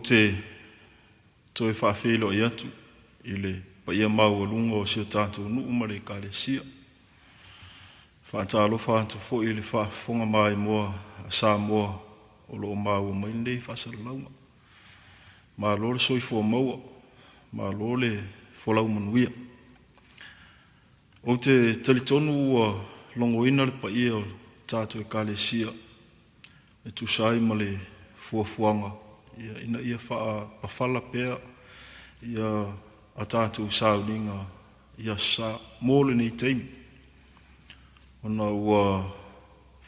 te toi whaafelo i atu i le pa ia mau alunga o sio tātou nuu ma le kalesia. Whaatalo whaatu fo i le whaafonga mai mua a sā mua o lo mau mai nei whaasara launga. Ma lo le soifua maua, ma lo le folau manuia. O te talitonu ua longo ina le pa ia o tātou e kalesia e tusai ma le fuafuanga. Ia ina ia pawhala pēr ia a tātou sauninga ia sa mōle nei teimi. Ona ua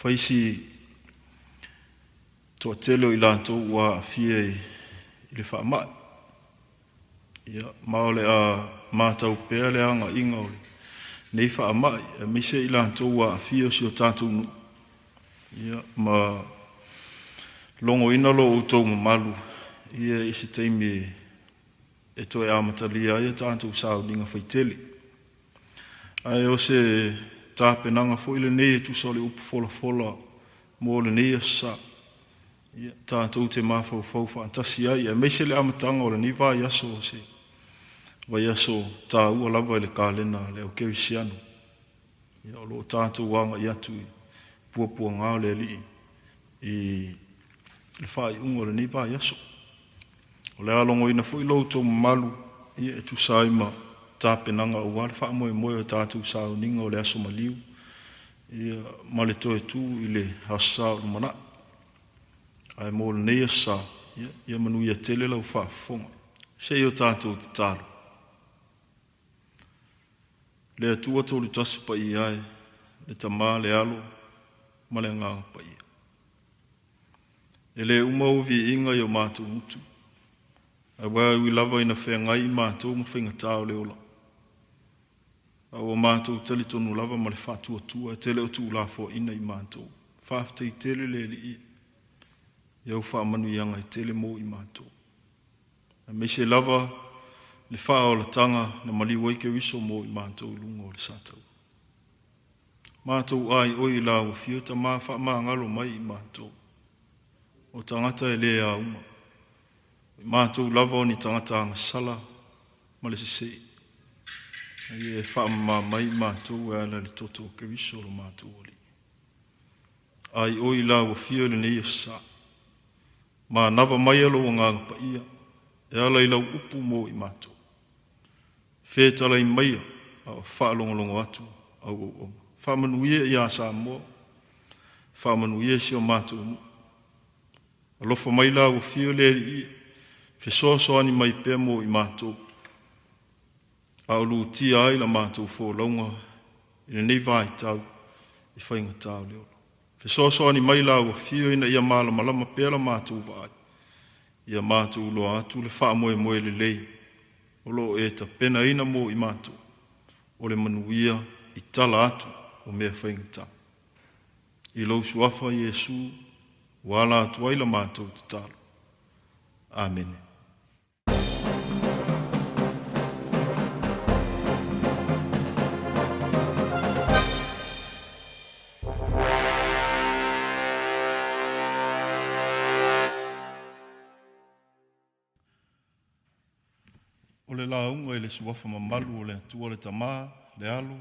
whaisi toa telo i lanto ua fie i le whaamai. Ia maole a mātau pēr le anga inga o le nei whaamai. E mise i lanto ua fie o si o tātou nu. Ia ma longo ina lo utou malu. Ia isi teimi e toi amatalia ia tātou sauninga whaiteli. Ai o se tāpenanga fo ile nei e tusole upu fola fola mō le nei sa. Ia tātou te mawhau whaantasi ai. E meise le amatanga o le ni vai aso o se. Vai aso tā ua lava i le kālena le au kewi siano. Ia o lo tātou wanga i atu i puapua ngā le li i le whai ungo le ni vai aso. O le alongo ina fo i loutou malu ia e tusai ma tāpenanga o wale wha moe moe o tātou sauninga o le aso maliu. Ia ma le toe tū i le hasa o lumana. Ai mō le nei asa, ia manu ia tele lau whaafonga. Se i o tātou te tālu. Le atua tō le tasi pa i ai, le tamā le alo, ma le nganga pa i. E le umau vi inga i o mātou mutu. A wai ui lava ina whea ngai mātou ma whenga tāo le ola. A o mātou tali tonu lava ma le whātua tua, e tele o tū la fo ina i mātou. Whāfta i tele le li i. Iau whaamanu ianga i tele mō i mātou. A me se lava le wha o la tanga na mali waike wiso mō i mātou lungo le sātau. Mātou ai oi la o fiota mā wha mā ngalo mai i mātou. O tangata e lea uma. Mātou lava o ni tangata anga sala ma le sesei. E wha mā mai mātou e ala le toto ke wiso lo mātou oli. Ai oi la o fio le nei o sa. Ma nava mai alo o ngā pa ia. E ala i lau upu mō i mātou. Whetala i maia a whaalongolongo atu au o onga. Whamanuia i a sa mua. Whamanuia si o mātou. Alofa mai la o fio le i. Whesoaso ani mai pēr mō i mātou. A ulu tia ai la mātou fō launga. I nei vai tau. I whainga tau leo. Whesoaso ani mai la o fio ina ia māla malama pēr la mātou vai. Ia mātou loa atu le wha moe moe le lei. O lo e ta pena ina mō i mātou. O le manuia i tala atu o mea whainga tau. I lau suafa Iesu. Wala atu ai la mātou te talo. Amen. O le launga i le suafa mamalu o le tua le tamā, le alu,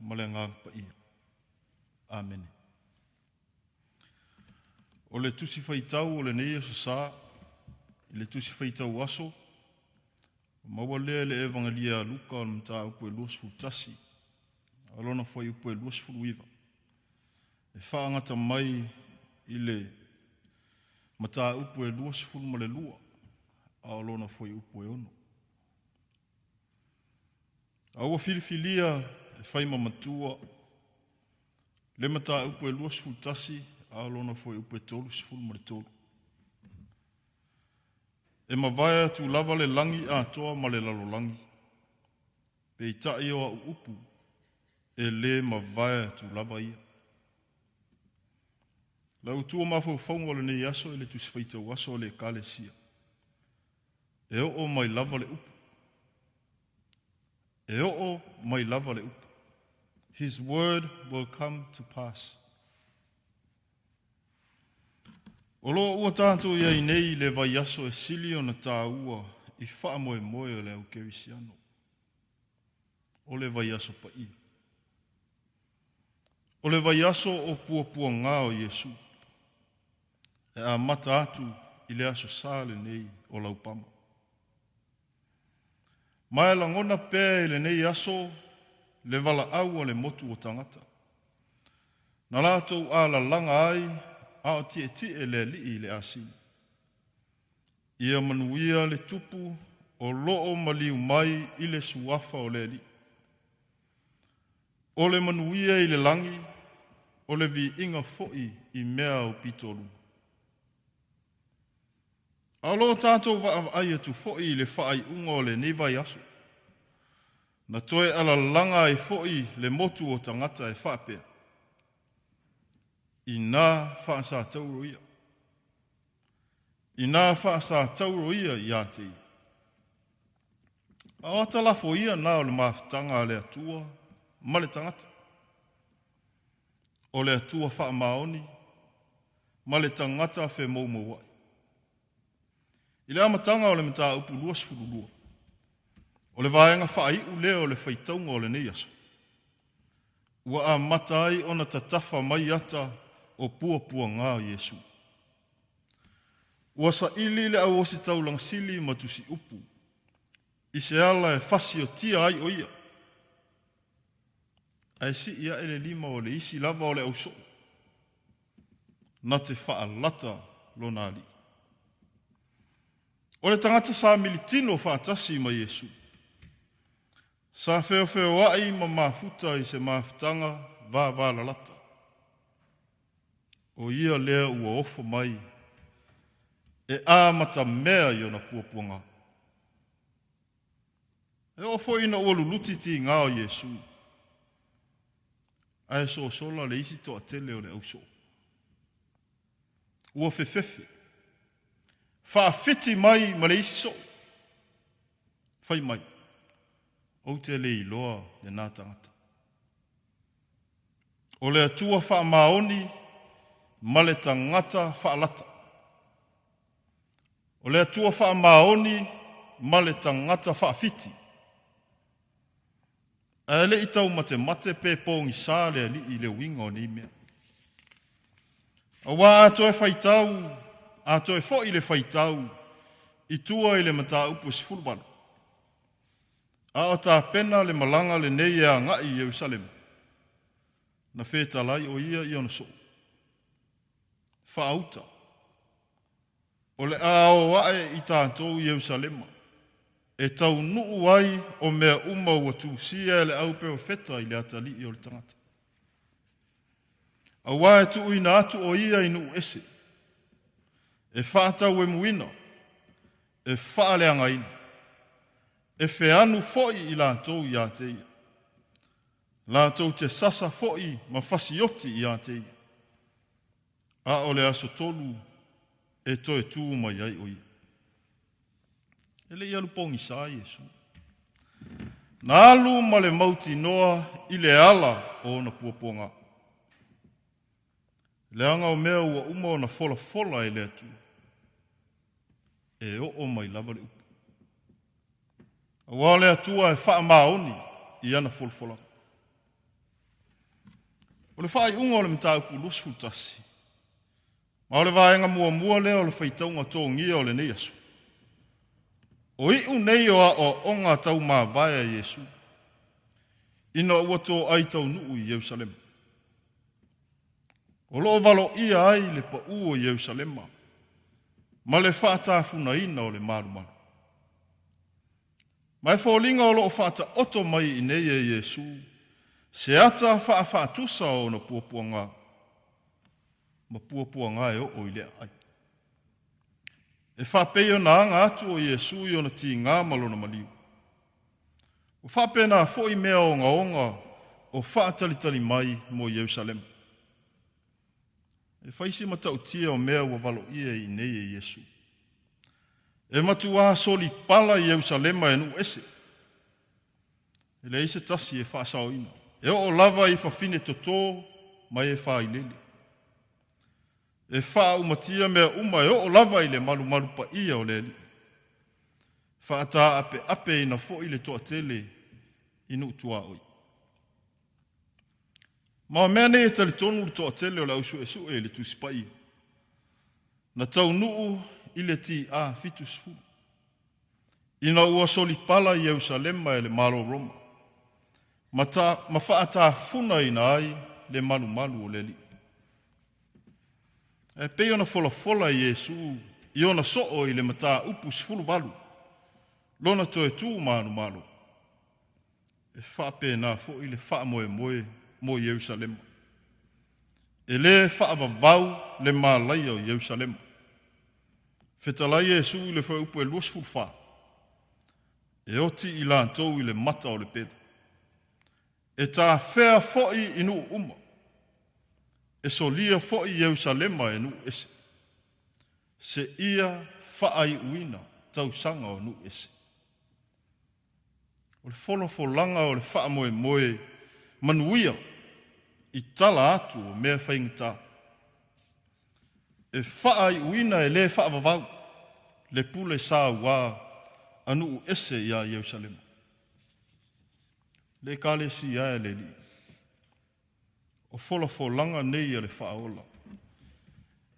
ma le ngā pa ia. Amen. O le tusi whaitau o le nei o sa i le tusi whaitau aso, maua lea le evangelia Luka o mta upo e luas futasi, alona fwai upo e luas fuluiva. E whaangata mai i le mata upo e luas fulu ma le lua, alona fwai upo e ono. Aua filifilia e whaima matua, le mata upo e luas futasi, alona foi upe tolu sifulu ma le tolu. E mawaya tu lava le langi a toa ma le lalo langi. Pe i tai o a upu e le mawaya tu lava ia. La utua mafau faunga le nei aso e le tu sifaita waso le kale sia. E o mai lava le upu. E o mai lava le upu. His word will come to pass. O lo ua tātou iai nei le vai aso e sili o na tāua i wha moe moe o le au kerisiano. O le vai aso pa i. O le vai aso o pua ngā o Iesu. E a mata atu i le aso sāle nei o laupama. Mai langona pē i le nei aso le vala au o le motu o tangata. Na lātou ala langa ai a o tie le li le asi. Ia manuia le tupu o loo maliu mai i le suafa o le li. O le manuia i le langi, o le vi inga foi i mea o pitolu. Alo tātou wa ai atu foi i le whaai unga o le nevai aso. Na toe ala langa i foi le motu o tangata e whapea. I nā whaasa tauro ia. I nā whaasa tauro ia i ate. A ata lafo ia nā o le mawhitanga le atua, ma le tangata. O le atua wha maoni, ma le tangata whe maumo wai. I le amatanga o le mta upu luas furulua. O le vaenga wha iu leo o le whaitaunga o le nei aso. Ua a matai o na tatafa mai ata o pua ngā o Iesu. Ua sa ili le au osi taulang sili matusi upu. I se ala e fasi o tia ai o ia. Ai si ia ele lima o le isi lava o le auso. Na te wha lata lo nali. O le tangata sa militino whaatasi ma Iesu. Sa feo ai ma mafuta i se mafutanga va la lata. O ia lea ua ofo mai. E a mata mea i ona puapuanga. E ofo ina ua lulutiti ngā o Iesu. Ai so sola le isi toa tele o le auso. Ua fefefe. Whaafiti mai ma le isi so. Whai mai. O te le iloa le nā tangata. O le atua wha maoni ma le tangata wha lata. O le atua wha maoni ma le tangata wha fiti. A le itau mate pe pōngi sā le ali i le winga o ni mea. A wā atoe whaitau, atoe fo i le whaitau, i tua i le mata upu sifurubana. A o tā pena le malanga le nei a ngai i Jerusalem. Na whetalai o ia i ona so. Whaauta. O le a o wae i tātou i Jerusalema. E tau nuu ai o mea uma ua tūsia e le au peo feta i le atali i o le tangata. A wae tu ina atu o ia i nuu ese. E whaatau e muina. E whaale angaina. E wheanu foi i lātou i ātei. Lātou te sasa foi ma whasioti i ātei. A o le aso tolu e toe tū mai ai o ia. E le ialu pongi sā Iesu. Nā alu ma le mauti noa i le ala o na puaponga. Le anga o mea ua uma o na fola e le atu. E o mai lava le upu. A wale atua e wha maoni i ana folfola. O le wha i unga o le mtau ku lusfutasi. Ma o le vaenga mua leo o le whaitaunga tō ngia o le nei asu. O i nei o a o onga tau mā vaia Iesu. Ina ua tō ai tau nuu i Jerusalem. O loo valo ia ai le pa o Jerusalema. Ma le whaatafuna ina o le marumaru. Mai fōlinga o loo whaata oto mai i nei e Iesu. Se ata whaatusa o na puapuanga. Ma puapuanga e o ilea ai. E whapeo na anga atu o Iesu i ona ti ngā malona maliu. O whapea na fōi mea o onga o whaatalitali mai mo Jerusalem. E whaisi matau tia o mea ua valo ia i nei e Iesu. E matua soli pala i Jerusalema e nu ese. E le ese tasi e whaasao ina. E o lava i whawhine totō mai e whailele. e wha umatia mea uma e o lava i le malu malu pa ia o le li. Wha ata ape ina fo i le toa tele inu tua oi. Ma mea ne e tali tonu le toa tele o la usu e su e le tuspai. Na tau nuu i le ti a fitu sfu. Ina ua soli pala i Jerusalema e le malo Roma. Ma wha ata funa ina ai le malu malu o le li. E pe ona fola fola i Yesu, i ona soo i le mata upu sfulu valu. Lona toe tu manu malo. E wha pēnā fo i le wha moe moe mo Jerusalema. E le wha vau le mālai o Jerusalema. Whetalai Yesu i le wha upu e luas fulu wha. E oti i lantou i le mata o le pēda. E tā whea foi inu uma. E solia foi Jerusalema e nu ese. Se ia whaai uina tau sanga o nu ese. O le wholofolanga o le wha moe moe manuia i tala atu o mea whaingata. E whaai uina e le wha vavau le pule sa ua anu ese ia Jerusalema. Le kale si ae le li. O wholofolanga nei le whaola.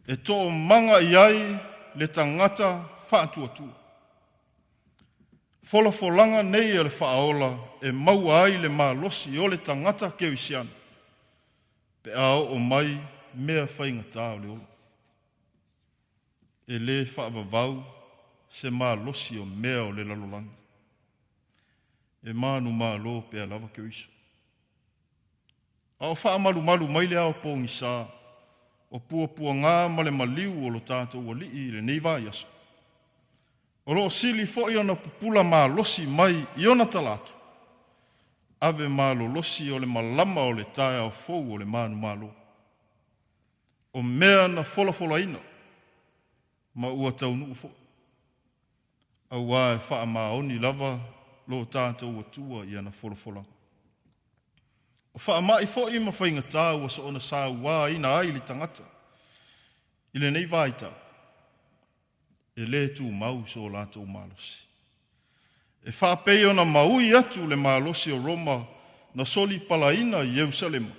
E tō manga iai le tangata whaatua. Wholofolanga nei le whaola e maua ai le malosi o le tangata kewisiana. Pe ao o mai mea whaingata o le ola. E le whaavavau se malosi o mea o le lalolanga. E manu malo pe a lava kewiso. Ao wha malu malu mai le ao pōngi sā. O pua ngā ma le maliu o lo tātou o lii le neiva yaso. O lo sili fo i ona pupula mā losi mai i ona talatu. Ave mā lo losi o le malama o le tae au fou o le manu malo. O mea na fola ina. Ma ua taunu ufo. Au wae wha mā oni lava lo tātou atua i ana fola. O wha mai fo i ma whainga tāu o so ona sā wā ina ai li tangata. I le nei vaita. E le tū mau so lātou mālosi. E wha pei ona maui atu le mālosi o Roma na soli palaina i Jerusalema.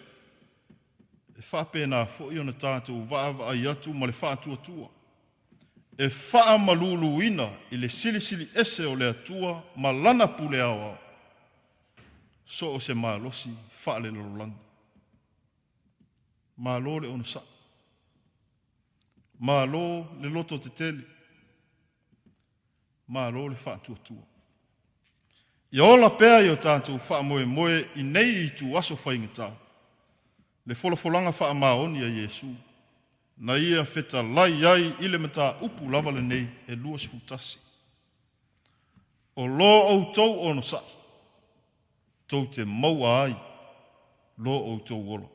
E wha pei nā fo i ona tātou vāva ai atu ma le wha atua. E wha malulu ina i le silisili ese o le atua ma lana pule au. So o se mālosi wha le lorolanga. Mālo le ona sa. Mālo le loto te tele. Mālo le wha atua. I ola pēa i o tātou wha moe i nei i tu aso whaingata. Le wholofolanga wha maoni a Yesu. Na ia wheta lai ai i le mata upu lava le nei e luas futasi. O lo au tau ono sa. Tau te maua ai. Lo au tau ola.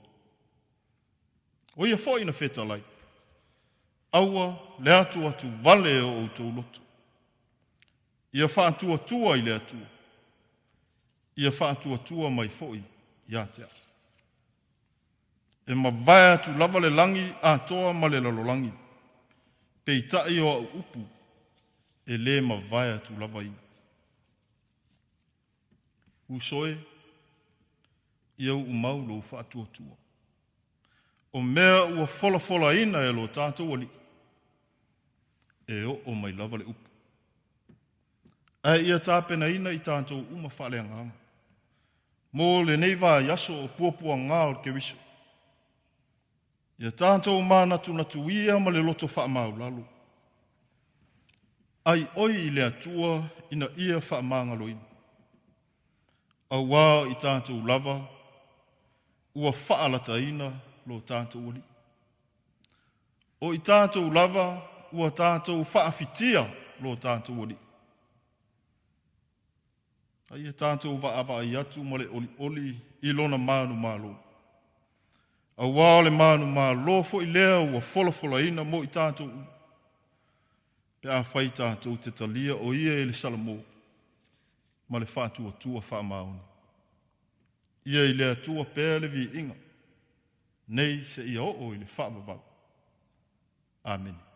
O ia fo ina wheta lai. Aua le atu vale o au tau loto. Ia wha atua i le atua. Ia wha atua mai foi ia te a. E ma vai atu lava le langi a toa ma le lalolangi. Pe i tai o au upu e le ma vai atu lava i. Usoe, ia u mau lo wha atua. O mea ua fola ina e lo tātou ali. E o mai lava le upu. Ai ia tāpena ina i tātou uma whale nganga. Mō le neiva yaso o pua ngā o ke wiso. Ia tātou mānatu ia ma le loto wha mau lalo. Ai oi i le atua ina ia wha maanga loina. Au wā i tātou lava, ua wha alata ina lo tātou oli. O i tātou lava, ua tātou wha afitia lo tātou oli. Ai e tātou wa i atu ma le oli i lona mānu mālo. A wā le mānu mālo fo i lea ua fola ina mo i tātou. Pe a whai tātou te talia o ia e le salamo. Ma le whātua wha mauna. Ia i lea tua pēle vi inga. Nei se ia o i le whaavavau. Amen.